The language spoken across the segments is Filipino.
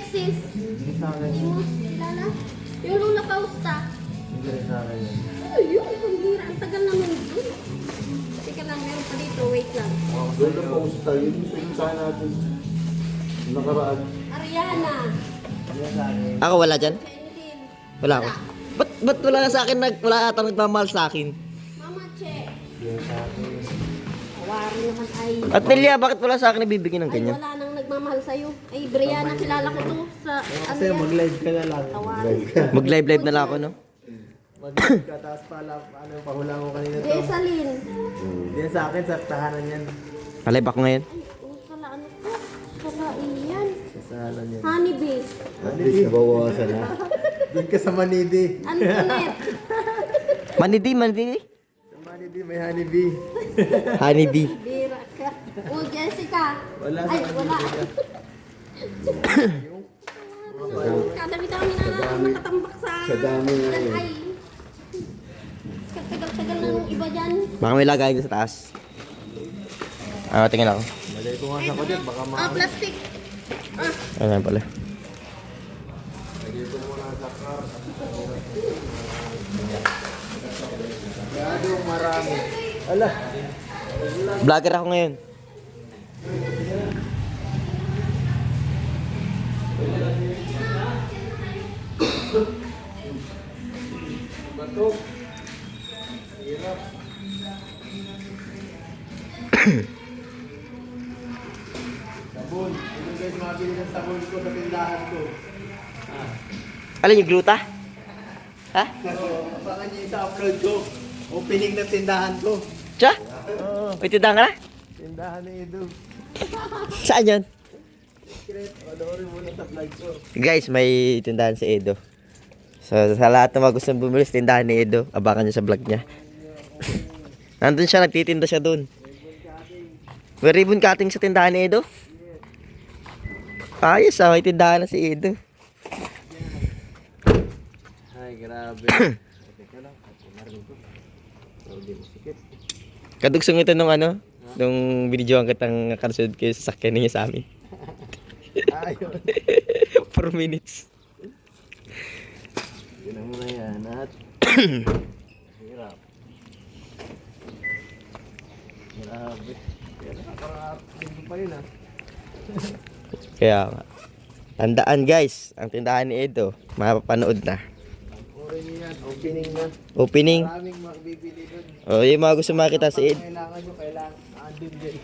Alexis. Hindi mo kilala? Yung Luna Pausta. Hindi rin sa akin yun. Oh, yun. Ang hira. Ang tagal naman dun. Teka lang, meron pa dito. Wait lang. Doon na po sa tayo. Yung pinuntahan natin. Nakaraan. Ariana. Hindi sa akin. Ako wala dyan? Kendall. Wala ako. Ba't wala na sa akin, wala ata nagmamahal sa akin? Mama Che. Hindi sa akin. Awari naman ay... At Nelia, bakit wala sa akin nabibigyan ng Ay, ganyan? wala nang nagmamahal sa'yo. Ay, Brianna, kilala ko to sa... Kasi mag-live ka na lang. Awari. Mag-live na lang ako, no? Mag-live ka, tapos pala, ano, pahula ko kanina to. Jessalyn. Hindi yan sa akin, sa tahanan yan. Palive ako ngayon. Ay, kala ano to? Kala iyan. Sa tahanan yan. Honeybee. At least nabawasan na. Doon ka sa Manidi. Antoinette. Manidi. Sa Manidi, may honeybee. Honeybee. Bira ka. Oh, Jessica. Wala sa Ay, wala. Manidi. Kadami-dami na nakatambak sa... Sa dami na yun. Ay. Tagal-tagal na nung iba dyan. Baka may lagay dito sa taas. Tingin ako. Malay ko nga sa kodyan, baka Plastic. Ayan pala. Lagay ko muna sa car. Masyadong marami. Ala. Vlogger ako ngayon. Batok. Hirap. Sabon. Ito guys, mabili ng sabon ko sa tindahan ko. Alin yung gluta? Ha? Abangan niyo sa upload ko. Opening ng tindahan ko. Tiya? Oo. May tindahan ka na? Tindahan ni Edu. Saan yun? Secret. Panoorin mo na sa vlog ko. Guys, may tindahan si Edo. So, sa lahat ng mga gustong bumili sa tindahan ni Edo, abangan niyo sa vlog niya. Nandun siya, nagtitinda siya dun. May ribbon cutting sa tindahan ni Edo. Ayos may tindahan na si Edo. Ay, grabe. Teka lang. Marinig ko. Hindi mo sikit. Kadugsong ito nung nung binidyoan kitang nakasunod kayo sa sakyan niya sa amin. Ayun. 4 minutes. Tinan mo na yan at hirap. Grabe. Kaya nakaka-linggo pa yun Kaya nga. Tandaan guys, ang tindahan ni Edo, mapapanood na. Orin niyo yan. Opening na. Opening. Maraming magbibili doon. Yung mga gusto makita si Ed. Kailangan nyo, kailangan. Andun dyan.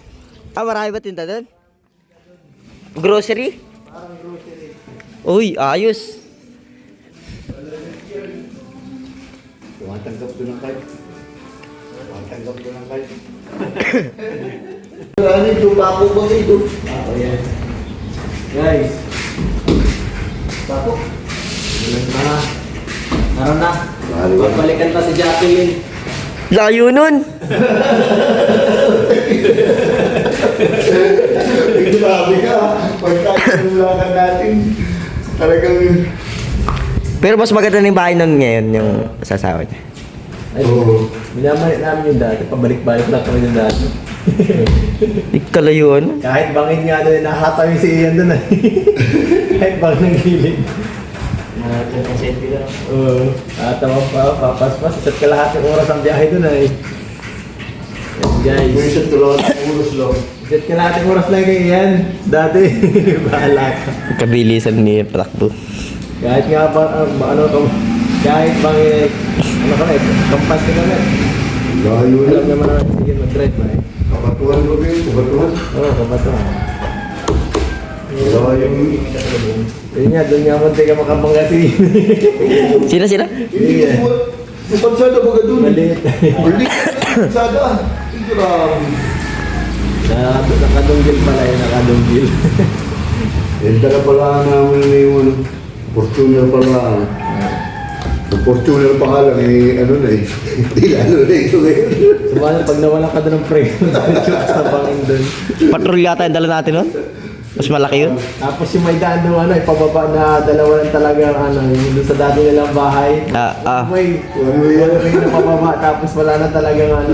Marami ba tinda doon? Grocery? Parang grocery. Uy, ayos. Tumatanggap ko ng card. Tumatanggap ko ng card. Ano yung bako ba ito? Oh, yes. Guys. Bako. Naroon na. Magbalikan pa si Jacqueline. Layo nun. Grabe ka. Pagkakulungan natin. Talagang... Pero mas maganda na yung bahay nun ngayon, yung sasawa niya. Ay, Oo. minamalik namin yung dati. Pabalik-balik lang kami yung dati. Kalayuan. Kahit bangin nga doon, nahataw yung si Ian doon. Kahit bangin ng gilid. Oo. Nahataw pa, papaspas. Isa't kalahati oras ang biyahe doon ay. Yes guys. Minsan tulungan ang ulos lang. Isa't kalahati oras lang kay Ian. Dati. Bahala ka. Kabilisan ni Prakbo. Kahit nga ba, kahit bangin, ano ka na, kampas ka na. Layo Alam na. naman na, sige mag-drive na eh. Kabatuhan ko ba yun? Kabatuhan? Oo, kabato. Layo. Yun nga, doon nga munti ka makabanggasin. Sila? Hindi ko po. Yung pansada baga dun. Maliit. Maliit. Pansada. Grabe. Nakadunggil pala yun, nakadunggil. Yung dala pala namin na yung Fortuner pala. Yung Fortuner pa nga lang ano na eh. Hindi lalo na ito ngayon. Sumali, pag nawala ka doon ng frame, joke sa bangin doon. Patrol yata yung dala natin nun? Mas malaki yun? Tapos yung may daan doon, ipababa na dalawa lang talaga, yung doon sa dati nilang bahay. May na pababa, tapos wala na talagang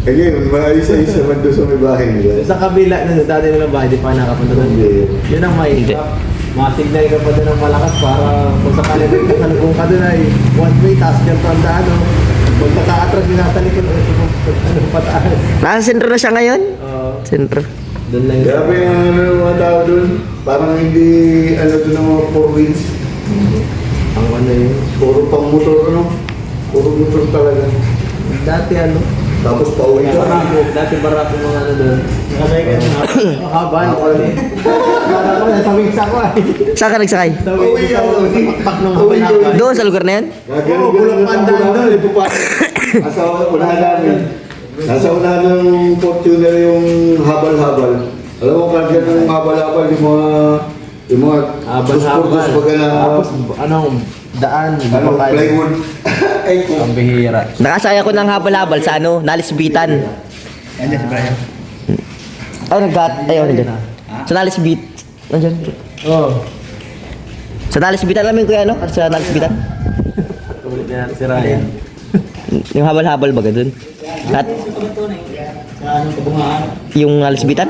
Kaya yun, mga isa-isa man doon sa may bahay nila. Sa kabila na sa dati nilang bahay, di pa nakapunta doon. Hindi. Yun ang may Hindi. Masignal ka pa doon ng malakas para kung sakali may kasalubong ka doon ay one way, taas ka pa ang daan, no? Pag nakaka-atras, binatalikod, ano pataas. Nasa sentro na siya ngayon? Sentro. Doon lang Grabe yung ano yung mga tao doon. Parang hindi, ano doon ng mga 4 wheels. ang ano yun. Puro pang motor, ano? Puro motor talaga. Dati ano, Tapos pauwi ka. dati barako mga ano doon. Nakasay ka na. Habal. Parang nasa wings ako ay. Saan ka nagsakay? Sa wings ako, pakpak ng habal-habal. Doon sa lugar na yan? Gagano, bulok pa ang daan doon. Nasa unahan namin. Nasa unahan ng Fortuner yung habal-habal. Alam mo, kaya ng habal-habal yung mga Habal-habal. baga na Tapos anong daan, ano, bakal. plywood. Ay, Ang bihira. Nakasaya ko ng habal-habal sa ano, Nalisbitan. Andiyan si Brian. Ay, ayaw nandiyan. Sa Nalisbit. Nandiyan. Oh. Sa Nalisbitan namin kuya, ano? Sa Nalisbitan. Kulit na natin si Ryan. Yung habal-habal baga dun. At Sa anong kabungaan? yung Nalisbitan.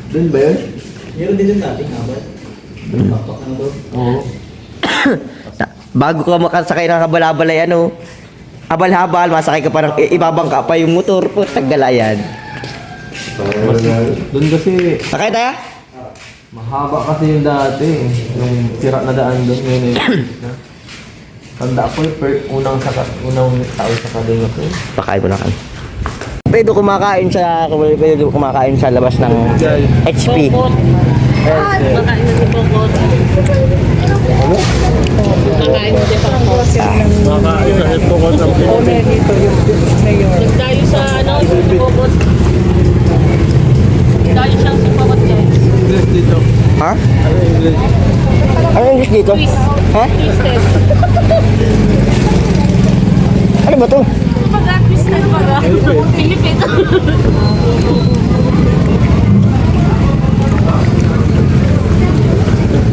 Doon ba yun? Meron din yung dating habal. Papak na doon. Oo. Bago ka makasakay ng habal-habal ay ano, habal-habal, masakay ka parang ibabang ka pa yung motor. Putang galayan. Doon kasi, Sakay tayo? mahaba kasi yung dati. Yung sira na daan doon. Ngayon eh. Tanda ko unang tao sa kading ako. Pakain mo na kan. Pwede kumakain sa labas ng HP. Makain na si Bokot. Makain na si Bokot. Nagdayo sa ano, si Bokot. Nagdayo siyang si Bokot guys. Ha? Ano English dito? Twist. Ha? Twisted. Ano ba to? Baga, twisted baga. Pilipit.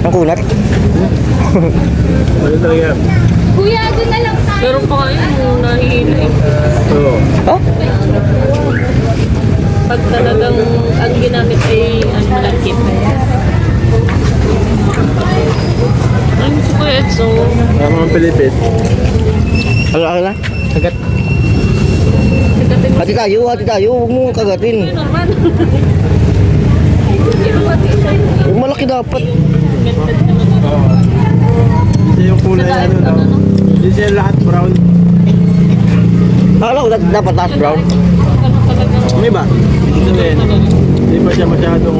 Ang kunat? Ano talaga? Kuya, doon na lang tayo. Pero pa kayo, nahihina eh. Oo. Ha? Pag talagang ang ginamit ay ano, malakit. Ay, gusto ko yun. So, Ang mga Pilipit. Ano na? Kagat. nagkatin mo. Hati tayo. Huwag mo kagatin. Ay, normal. Pero pati siya. Yung malaki dapat. Hindi yung kulay Saka, ano, no? Hindi siya lahat brown. Akala ko dapat taas brown. May ba? Hindi pa siya masyadong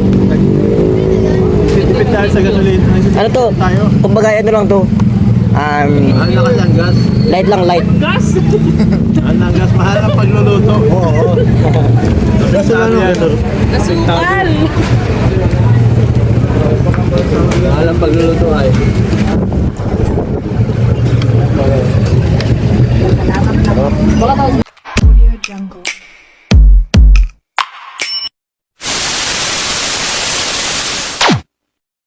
tipid tayo sa gasolina. Ano to? Tayo. Kumbaga ano lang to. Ang lakas ang gas. Light lang, light. Gas! Ang gas mahal ang pagluluto. Oo. Gas ano? Kasukal! Mahal ang pagluluto ay.